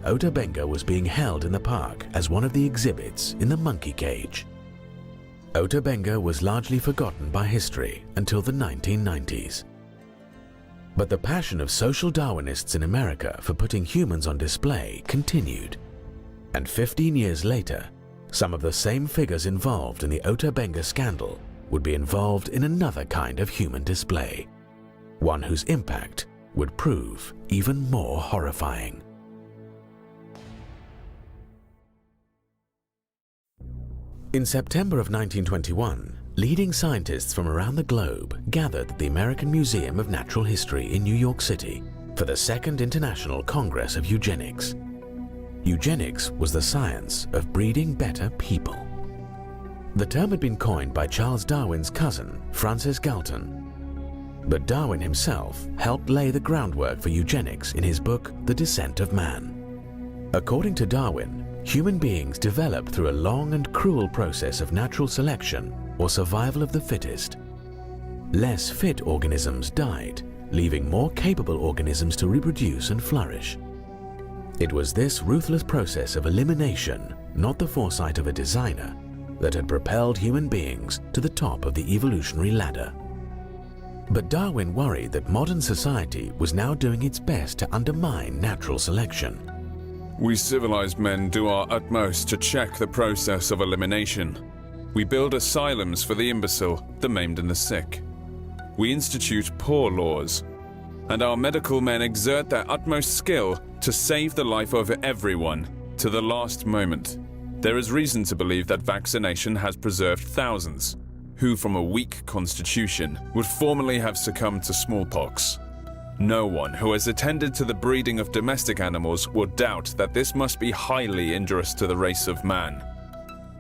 Ota Benga was being held in the park as one of the exhibits in the monkey cage. Ota Benga was largely forgotten by history until the 1990s. But the passion of social Darwinists in America for putting humans on display continued. And 15 years later, some of the same figures involved in the Ota Benga scandal would be involved in another kind of human display, one whose impact would prove even more horrifying. In September of 1921, leading scientists from around the globe gathered at the American Museum of Natural History in New York City for the Second International Congress of Eugenics. Eugenics was the science of breeding better people. The term had been coined by Charles Darwin's cousin, Francis Galton. But Darwin himself helped lay the groundwork for eugenics in his book, The Descent of Man. According to Darwin, human beings developed through a long and cruel process of natural selection or survival of the fittest. Less fit organisms died, leaving more capable organisms to reproduce and flourish. It was this ruthless process of elimination, not the foresight of a designer, that had propelled human beings to the top of the evolutionary ladder. But Darwin worried that modern society was now doing its best to undermine natural selection. We civilized men do our utmost to check the process of elimination. We build asylums for the imbecile, the maimed and the sick. We institute poor laws, and our medical men exert their utmost skill to save the life of everyone to the last moment. There is reason to believe that vaccination has preserved thousands who, from a weak constitution, would formerly have succumbed to smallpox. No one who has attended to the breeding of domestic animals will doubt that this must be highly injurious to the race of man.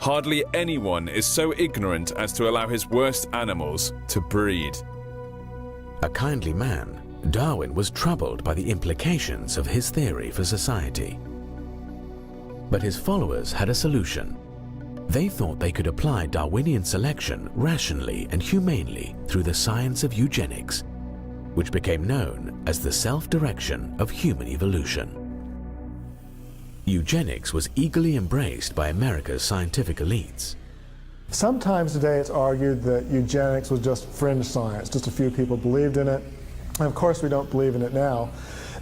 Hardly anyone is so ignorant as to allow his worst animals to breed. A kindly man, Darwin was troubled by the implications of his theory for society. But his followers had a solution. They thought they could apply Darwinian selection rationally and humanely through the science of eugenics, which became known as the self-direction of human evolution. Eugenics was eagerly embraced by America's scientific elites. Sometimes today it's argued that eugenics was just fringe science, just a few people believed in it, and of course we don't believe in it now.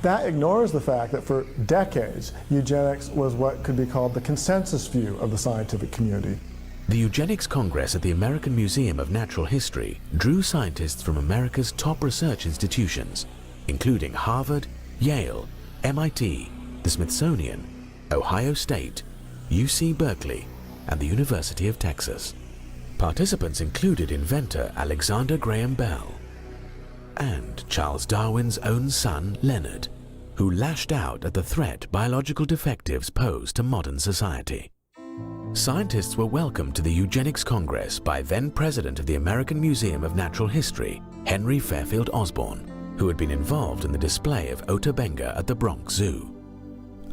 That ignores the fact that for decades, eugenics was what could be called the consensus view of the scientific community. The Eugenics Congress at the American Museum of Natural History drew scientists from America's top research institutions, including Harvard, Yale, MIT, the Smithsonian, Ohio State, UC Berkeley, and the University of Texas. Participants included inventor Alexander Graham Bell and Charles Darwin's own son, Leonard, who lashed out at the threat biological defectives posed to modern society. Scientists were welcomed to the Eugenics Congress by then-president of the American Museum of Natural History, Henry Fairfield Osborn, who had been involved in the display of Ota Benga at the Bronx Zoo.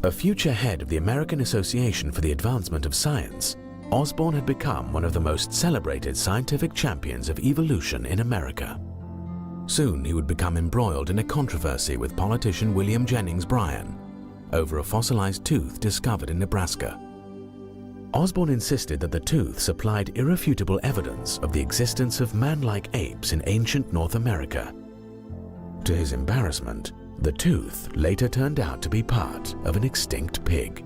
A future head of the American Association for the Advancement of Science, Osborn had become one of the most celebrated scientific champions of evolution in America. Soon he would become embroiled in a controversy with politician William Jennings Bryan over a fossilized tooth discovered in Nebraska. Osborn insisted that the tooth supplied irrefutable evidence of the existence of man-like apes in ancient North America. To his embarrassment, the tooth later turned out to be part of an extinct pig.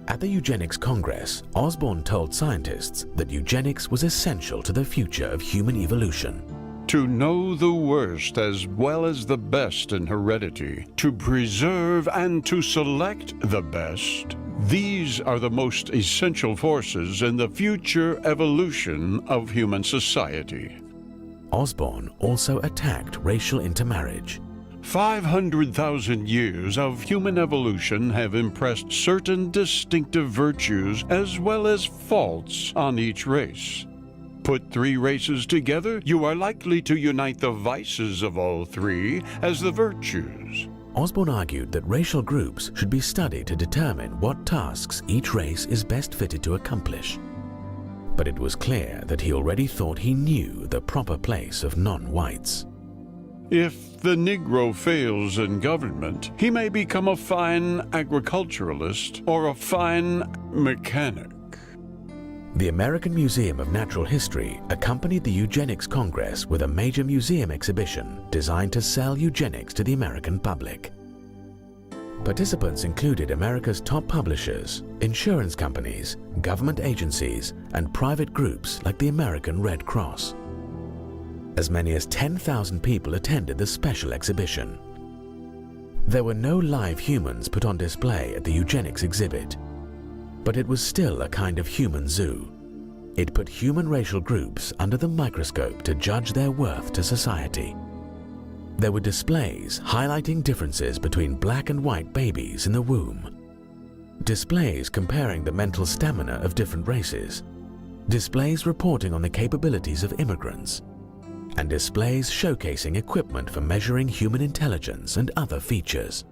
At the Eugenics Congress, Osborn told scientists that eugenics was essential to the future of human evolution. To know the worst as well as the best in heredity, to preserve and to select the best, these are the most essential forces in the future evolution of human society. Osborn also attacked racial intermarriage. 500,000 years of human evolution have impressed certain distinctive virtues as well as faults on each race. Put three races together, you are likely to unite the vices of all three as the virtues. Osborn argued that racial groups should be studied to determine what tasks each race is best fitted to accomplish. But it was clear that he already thought he knew the proper place of non-whites. If the Negro fails in government, he may become a fine agriculturalist or a fine mechanic. The American Museum of Natural History accompanied the Eugenics Congress with a major museum exhibition designed to sell eugenics to the American public. Participants included America's top publishers, insurance companies, government agencies, and private groups like the American Red Cross. As many as 10,000 people attended the special exhibition. There were no live humans put on display at the eugenics exhibit, but it was still a kind of human zoo. It put human racial groups under the microscope to judge their worth to society. There were displays highlighting differences between black and white babies in the womb, displays comparing the mental stamina of different races, displays reporting on the capabilities of immigrants, and displays showcasing equipment for measuring human intelligence and other features.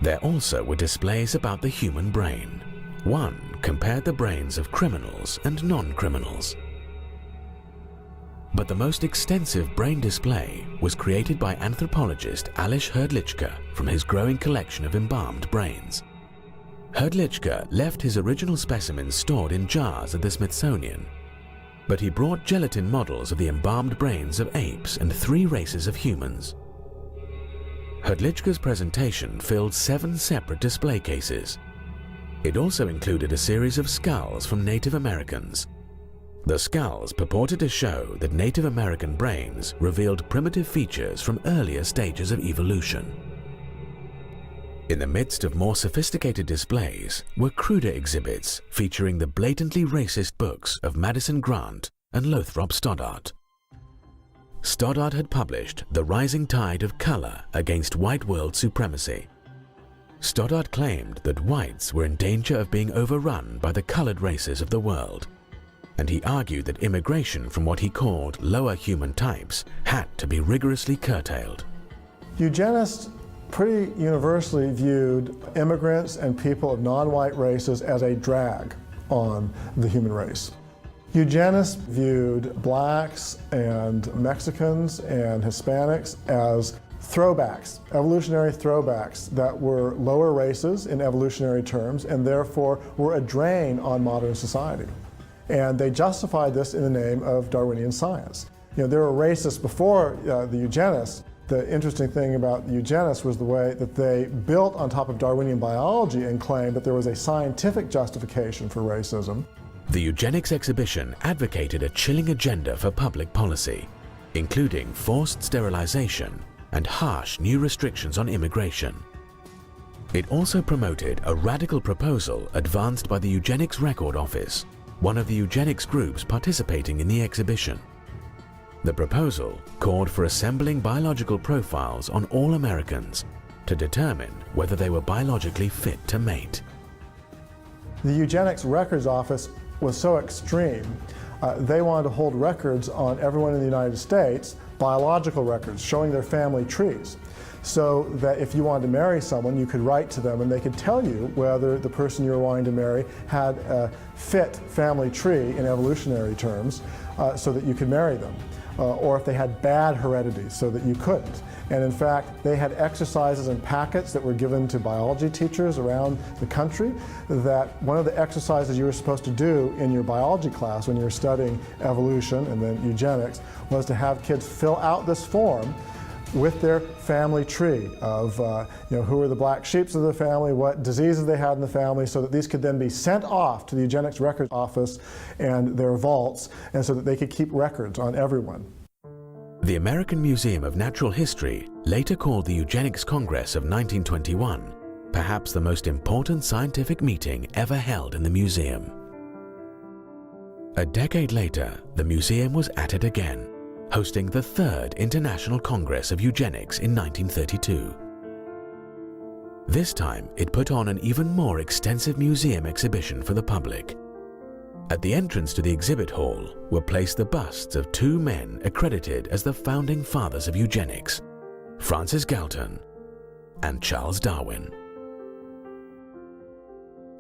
There also were displays about the human brain. One compared the brains of criminals and non-criminals. But the most extensive brain display was created by anthropologist Alois Hrdlicka from his growing collection of embalmed brains. Hrdlicka left his original specimens stored in jars at the Smithsonian, but he brought gelatin models of the embalmed brains of apes and 3 races of humans. Hrdlicka's presentation filled 7 separate display cases. It also included a series of skulls from Native Americans. The skulls purported to show that Native American brains revealed primitive features from earlier stages of evolution. In the midst of more sophisticated displays were cruder exhibits featuring the blatantly racist books of Madison Grant and Lothrop Stoddart. Stoddart had published The Rising Tide of Color Against White World Supremacy. Stoddart claimed that whites were in danger of being overrun by the colored races of the world, and he argued that immigration from what he called lower human types had to be rigorously curtailed. Eugenists pretty universally viewed immigrants and people of non-white races as a drag on the human race. Eugenists viewed blacks and Mexicans and Hispanics as throwbacks, evolutionary throwbacks that were lower races in evolutionary terms and therefore were a drain on modern society. And they justified this in the name of Darwinian science. You know, there were racists before the eugenists. The interesting thing about the eugenists was the way that they built on top of Darwinian biology and claimed that there was a scientific justification for racism. The eugenics exhibition advocated a chilling agenda for public policy, including forced sterilization and harsh new restrictions on immigration. It also promoted a radical proposal advanced by the Eugenics Record Office, one of the eugenics groups participating in the exhibition. The proposal called for assembling biological profiles on all Americans to determine whether they were biologically fit to mate. The Eugenics Records Office was so extreme, they wanted to hold records on everyone in the United States, biological records showing their family trees, so that if you wanted to marry someone, you could write to them and they could tell you whether the person you were wanting to marry had a fit family tree in evolutionary terms, so that you could marry them. Or if they had bad heredity so that you couldn't. And in fact, they had exercises and packets that were given to biology teachers around the country, that one of the exercises you were supposed to do in your biology class when you were studying evolution and then eugenics was to have kids fill out this form with their family tree of who were the black sheeps of the family, what diseases they had in the family, so that these could then be sent off to the Eugenics Records Office and their vaults, and so that they could keep records on everyone. The American Museum of Natural History later called the Eugenics Congress of 1921 perhaps the most important scientific meeting ever held in the museum. A decade later, the museum was at it again, hosting the Third International Congress of Eugenics in 1932. This time, it put on an even more extensive museum exhibition for the public. At the entrance to the exhibit hall were placed the busts of 2 men accredited as the founding fathers of eugenics, Francis Galton and Charles Darwin.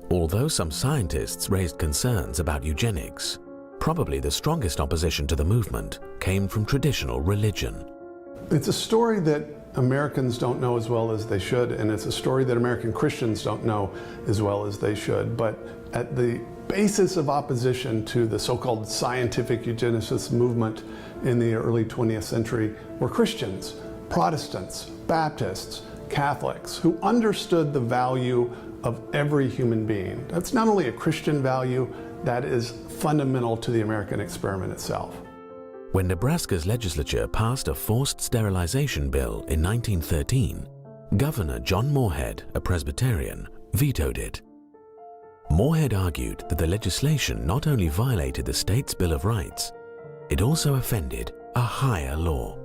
Although some scientists raised concerns about eugenics, probably the strongest opposition to the movement came from traditional religion. It's a story that Americans don't know as well as they should, and it's a story that American Christians don't know as well as they should. But at the basis of opposition to the so-called scientific eugenicist movement in the early 20th century were Christians, Protestants, Baptists, Catholics, who understood the value of every human being. That's not only a Christian value, that is fundamental to the American experiment itself. When Nebraska's legislature passed a forced sterilization bill in 1913, Governor John Morehead, a Presbyterian, vetoed it. Morehead argued that the legislation not only violated the state's Bill of Rights, it also offended a higher law.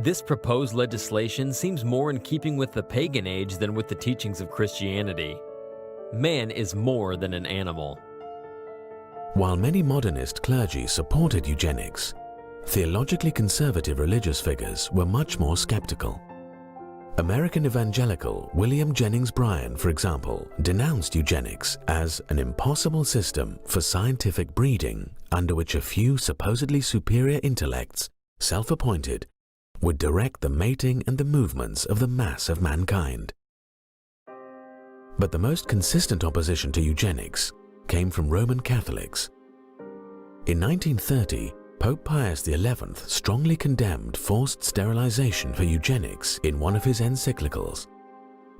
This proposed legislation seems more in keeping with the pagan age than with the teachings of Christianity. Man is more than an animal. While many modernist clergy supported eugenics, theologically conservative religious figures were much more skeptical. American evangelical William Jennings Bryan, for example, denounced eugenics as an impossible system for scientific breeding under which a few supposedly superior intellects, self-appointed, would direct the mating and the movements of the mass of mankind. But the most consistent opposition to eugenics came from Roman Catholics. In 1930, Pope Pius XI strongly condemned forced sterilization for eugenics in one of his encyclicals.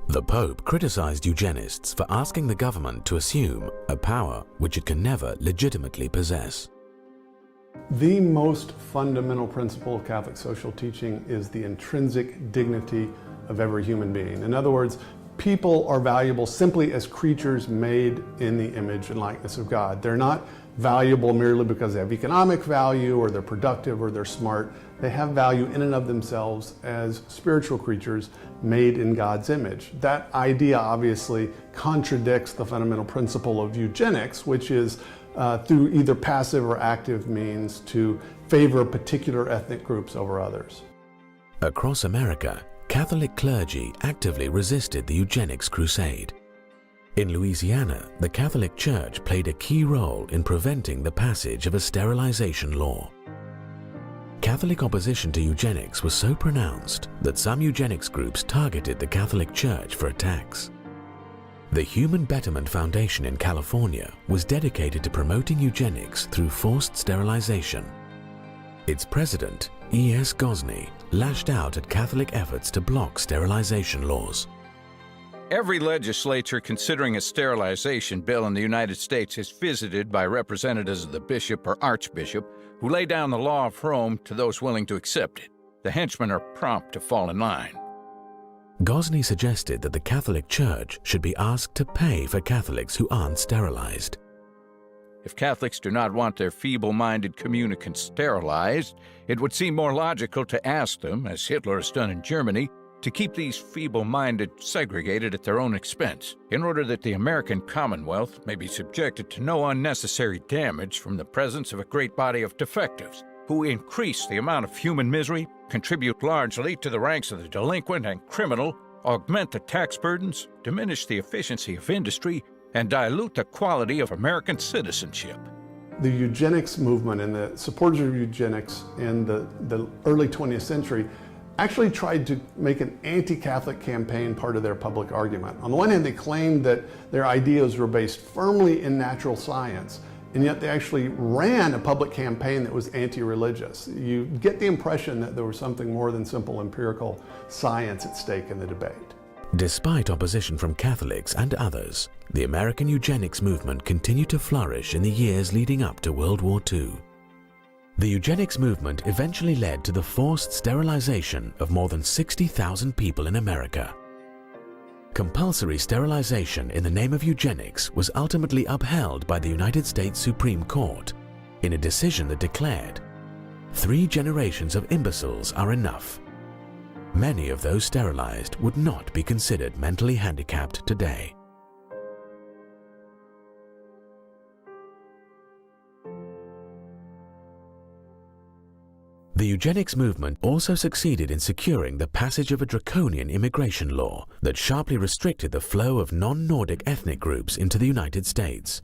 The Pope criticized eugenists for asking the government to assume a power which it can never legitimately possess. The most fundamental principle of Catholic social teaching is the intrinsic dignity of every human being. In other words, people are valuable simply as creatures made in the image and likeness of God. They're not valuable merely because they have economic value or they're productive or they're smart. They have value in and of themselves as spiritual creatures made in God's image. That idea obviously contradicts the fundamental principle of eugenics, which is through either passive or active means to favor particular ethnic groups over others. Across America, Catholic clergy actively resisted the eugenics crusade. In Louisiana, the Catholic Church played a key role in preventing the passage of a sterilization law. Catholic opposition to eugenics was so pronounced that some eugenics groups targeted the Catholic Church for attacks. The Human Betterment Foundation in California was dedicated to promoting eugenics through forced sterilization. Its president, E.S. Gosney, lashed out at Catholic efforts to block sterilization laws. Every legislature considering a sterilization bill in the United States is visited by representatives of the bishop or archbishop who lay down the law of Rome to those willing to accept it. The henchmen are prompt to fall in line. Gosney suggested that the Catholic Church should be asked to pay for Catholics who aren't sterilized. If Catholics do not want their feeble-minded communicants sterilized, it would seem more logical to ask them, as Hitler has done in Germany, to keep these feeble-minded segregated at their own expense, in order that the American Commonwealth may be subjected to no unnecessary damage from the presence of a great body of defectives, who increase the amount of human misery, contribute largely to the ranks of the delinquent and criminal, augment the tax burdens, diminish the efficiency of industry, and dilute the quality of American citizenship. The eugenics movement and the supporters of eugenics in the early 20th century actually tried to make an anti-Catholic campaign part of their public argument. On the one hand, they claimed that their ideas were based firmly in natural science, and yet they actually ran a public campaign that was anti-religious. You get the impression that there was something more than simple empirical science at stake in the debate. Despite opposition from Catholics and others, the American eugenics movement continued to flourish in the years leading up to World War II. The eugenics movement eventually led to the forced sterilization of more than 60,000 people in America. Compulsory sterilization in the name of eugenics was ultimately upheld by the United States Supreme Court in a decision that declared, 3 generations of imbeciles are enough. Many of those sterilized would not be considered mentally handicapped today. The eugenics movement also succeeded in securing the passage of a draconian immigration law that sharply restricted the flow of non-Nordic ethnic groups into the United States.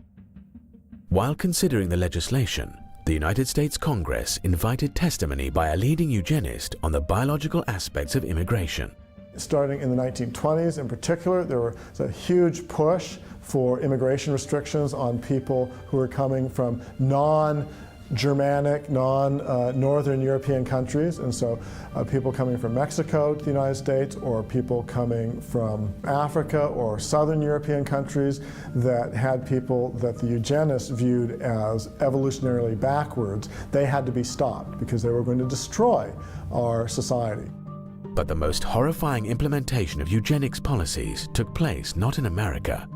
While considering the legislation, the United States Congress invited testimony by a leading eugenist on the biological aspects of immigration. Starting in the 1920s in particular, there was a huge push for immigration restrictions on people who were coming from non-Germanic, non-Northern European countries, and so people coming from Mexico to the United States, or people coming from Africa or Southern European countries that had people that the eugenists viewed as evolutionarily backwards. They had to be stopped because they were going to destroy our society. But the most horrifying implementation of eugenics policies took place not in America,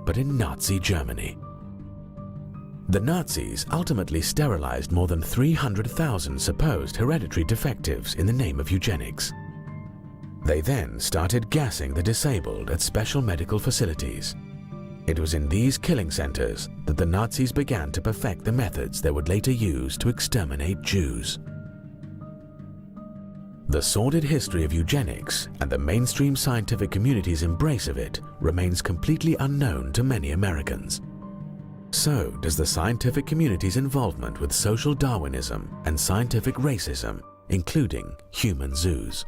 but in Nazi Germany. The Nazis ultimately sterilized more than 300,000 supposed hereditary defectives in the name of eugenics. They then started gassing the disabled at special medical facilities. It was in these killing centers that the Nazis began to perfect the methods they would later use to exterminate Jews. The sordid history of eugenics and the mainstream scientific community's embrace of it remains completely unknown to many Americans. So does the scientific community's involvement with social Darwinism and scientific racism, including human zoos.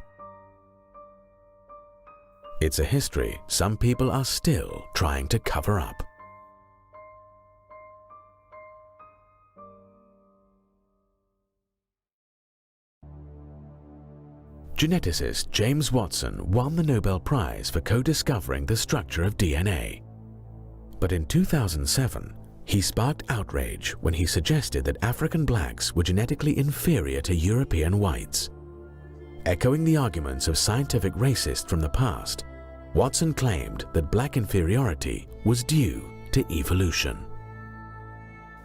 It's a history some people are still trying to cover up. Geneticist James Watson won the Nobel Prize for co-discovering the structure of DNA. But in 2007, he sparked outrage when he suggested that African blacks were genetically inferior to European whites. Echoing the arguments of scientific racists from the past, Watson claimed that black inferiority was due to evolution.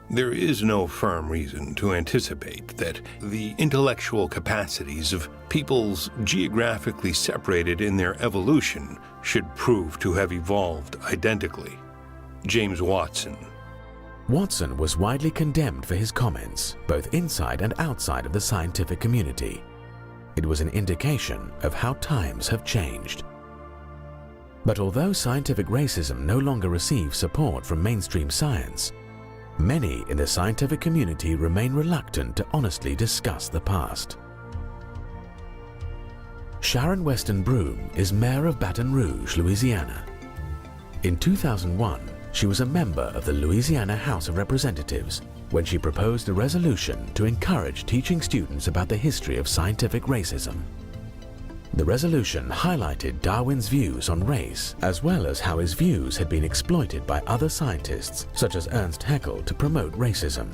There is no firm reason to anticipate that the intellectual capacities of peoples geographically separated in their evolution should prove to have evolved identically. James Watson. Watson was widely condemned for his comments, both inside and outside of the scientific community. It was an indication of how times have changed. But although scientific racism no longer receives support from mainstream science, many in the scientific community remain reluctant to honestly discuss the past. Sharon Weston Broome is mayor of Baton Rouge, Louisiana. In 2001, she was a member of the Louisiana House of Representatives when she proposed a resolution to encourage teaching students about the history of scientific racism. The resolution highlighted Darwin's views on race, as well as how his views had been exploited by other scientists, such as Ernst Haeckel, to promote racism.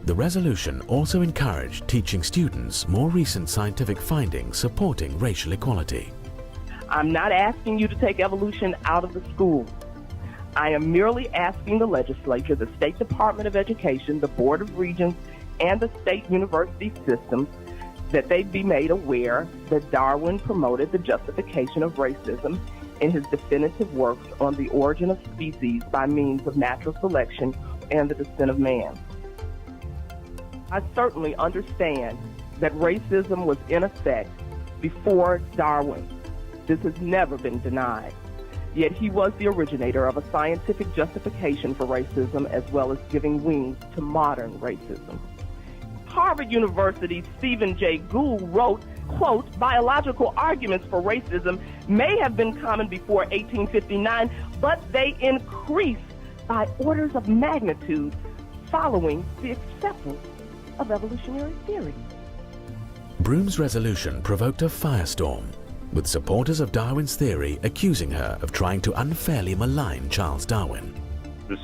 The resolution also encouraged teaching students more recent scientific findings supporting racial equality. I'm not asking you to take evolution out of the school. I am merely asking the legislature, the State Department of Education, the Board of Regents, and the state university systems that they be made aware that Darwin promoted the justification of racism in his definitive works on the origin of species by means of natural selection and the descent of man. I certainly understand that racism was in effect before Darwin. This has never been denied. Yet he was the originator of a scientific justification for racism, as well as giving wings to modern racism. Harvard University's Stephen Jay Gould wrote, quote, "Biological arguments for racism may have been common before 1859, but they increased by orders of magnitude following the acceptance of evolutionary theory." Broome's resolution provoked a firestorm, with supporters of Darwin's theory accusing her of trying to unfairly malign Charles Darwin. This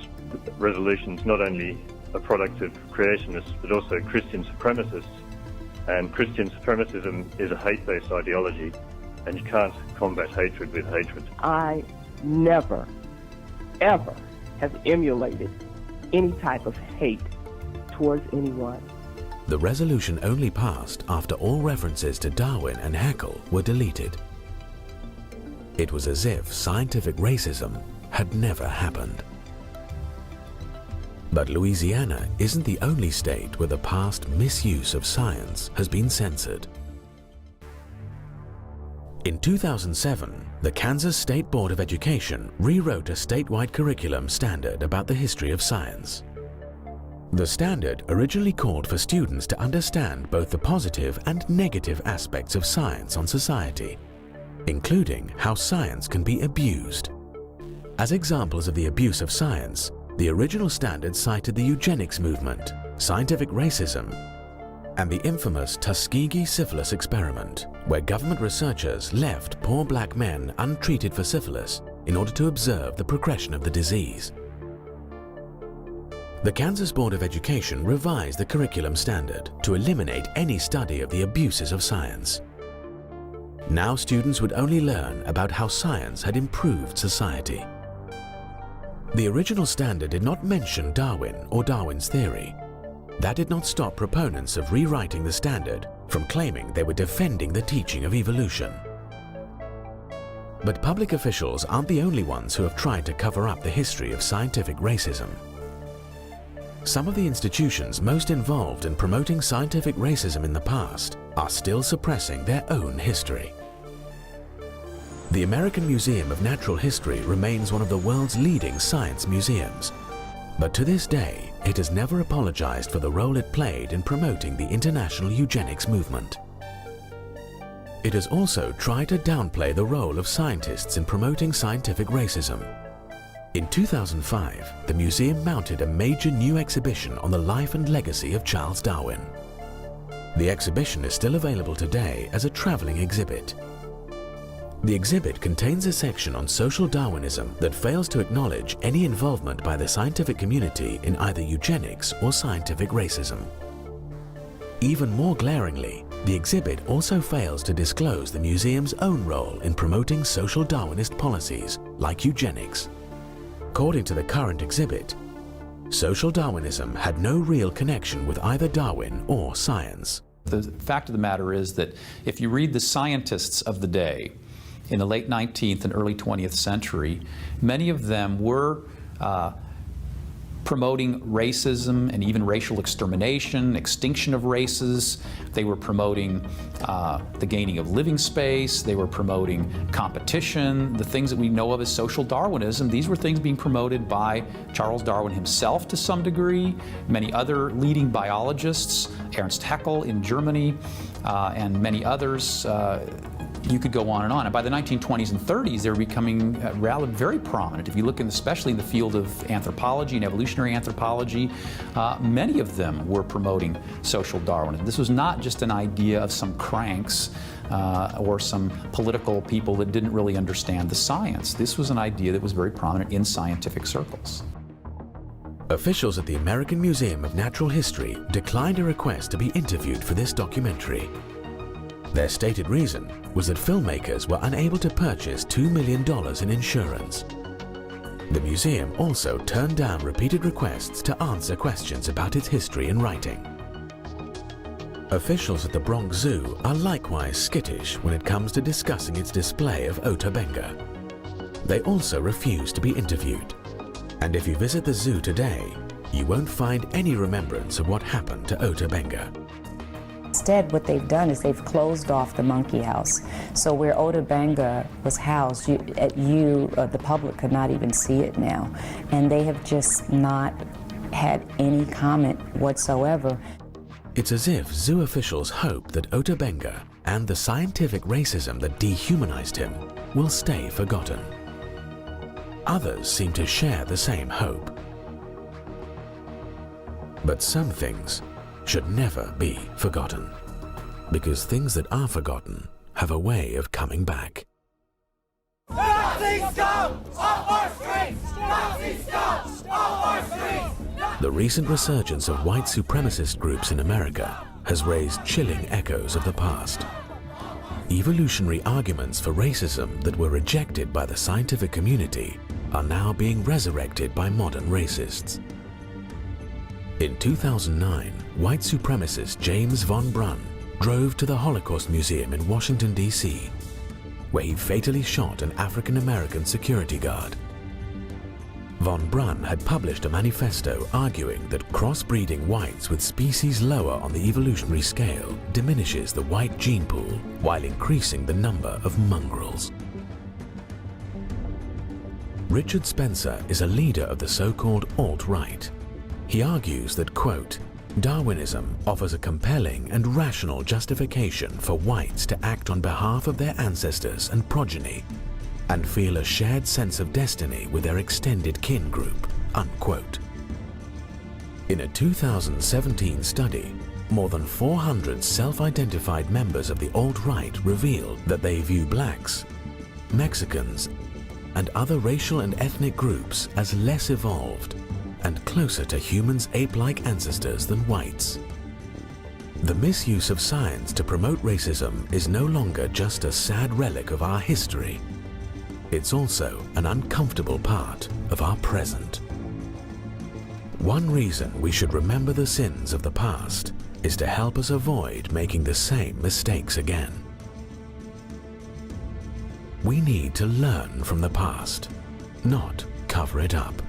resolution is not only a product of creationists, but also Christian supremacists. And Christian supremacism is a hate-based ideology, and you can't combat hatred with hatred. I never, ever have emulated any type of hate towards anyone. The resolution only passed after all references to Darwin and Haeckel were deleted. It was as if scientific racism had never happened. But Louisiana isn't the only state where the past misuse of science has been censored. In 2007, the Kansas State Board of Education rewrote a statewide curriculum standard about the history of science. The standard originally called for students to understand both the positive and negative aspects of science on society, including how science can be abused. As examples of the abuse of science, the original standard cited the eugenics movement, scientific racism, and the infamous Tuskegee syphilis experiment, where government researchers left poor black men untreated for syphilis in order to observe the progression of the disease. The Kansas Board of Education revised the curriculum standard to eliminate any study of the abuses of science. Now students would only learn about how science had improved society. The original standard did not mention Darwin or Darwin's theory. That did not stop proponents of rewriting the standard from claiming they were defending the teaching of evolution. But public officials aren't the only ones who have tried to cover up the history of scientific racism. Some of the institutions most involved in promoting scientific racism in the past are still suppressing their own history. The American Museum of Natural History remains one of the world's leading science museums, but to this day, it has never apologized for the role it played in promoting the international eugenics movement. It has also tried to downplay the role of scientists in promoting scientific racism. In 2005, the museum mounted a major new exhibition on the life and legacy of Charles Darwin. The exhibition is still available today as a traveling exhibit. The exhibit contains a section on social Darwinism that fails to acknowledge any involvement by the scientific community in either eugenics or scientific racism. Even more glaringly, the exhibit also fails to disclose the museum's own role in promoting social Darwinist policies like eugenics. According to the current exhibit, social Darwinism had no real connection with either Darwin or science. The fact of the matter is that if you read the scientists of the day, in the late 19th and early 20th century, many of them were promoting racism and even racial extermination, extinction of races. They were promoting the gaining of living space. They were promoting competition. The things that we know of as social Darwinism, these were things being promoted by Charles Darwin himself to some degree, many other leading biologists, Ernst Haeckel in Germany, and many others. You could go on. And by the 1920s and 30s, they were becoming very prominent. If you look especially in the field of anthropology and evolutionary anthropology, many of them were promoting social Darwinism. This was not just an idea of some cranks or some political people that didn't really understand the science. This was an idea that was very prominent in scientific circles. Officials at the American Museum of Natural History declined a request to be interviewed for this documentary. Their stated reason was that filmmakers were unable to purchase $2 million in insurance. The museum also turned down repeated requests to answer questions about its history in writing. Officials at the Bronx Zoo are likewise skittish when it comes to discussing its display of Ota Benga. They also refuse to be interviewed. And if you visit the zoo today, you won't find any remembrance of what happened to Ota Benga. Instead, what they've done is they've closed off the monkey house. So where Ota Benga was housed, the public could not even see it now. And they have just not had any comment whatsoever. It's as if zoo officials hope that Ota Benga and the scientific racism that dehumanized him will stay forgotten. Others seem to share the same hope. But some things should never be forgotten, because things that are forgotten have a way of coming back. Nazis scum! Off our streets! Nazi scum! Off our streets! The recent resurgence of white supremacist groups in America has raised chilling echoes of the past. Evolutionary arguments for racism that were rejected by the scientific community are now being resurrected by modern racists. In 2009, white supremacist James von Brunn drove to the Holocaust Museum in Washington, D.C., where he fatally shot an African-American security guard. Von Brunn had published a manifesto arguing that crossbreeding whites with species lower on the evolutionary scale diminishes the white gene pool while increasing the number of mongrels. Richard Spencer is a leader of the so-called alt-right. He argues that, quote, Darwinism offers a compelling and rational justification for whites to act on behalf of their ancestors and progeny and feel a shared sense of destiny with their extended kin group, unquote. In a 2017 study, more than 400 self-identified members of the alt-right revealed that they view blacks, Mexicans, and other racial and ethnic groups as less evolved and closer to humans' ape-like ancestors than whites. The misuse of science to promote racism is no longer just a sad relic of our history. It's also an uncomfortable part of our present. One reason we should remember the sins of the past is to help us avoid making the same mistakes again. We need to learn from the past, not cover it up.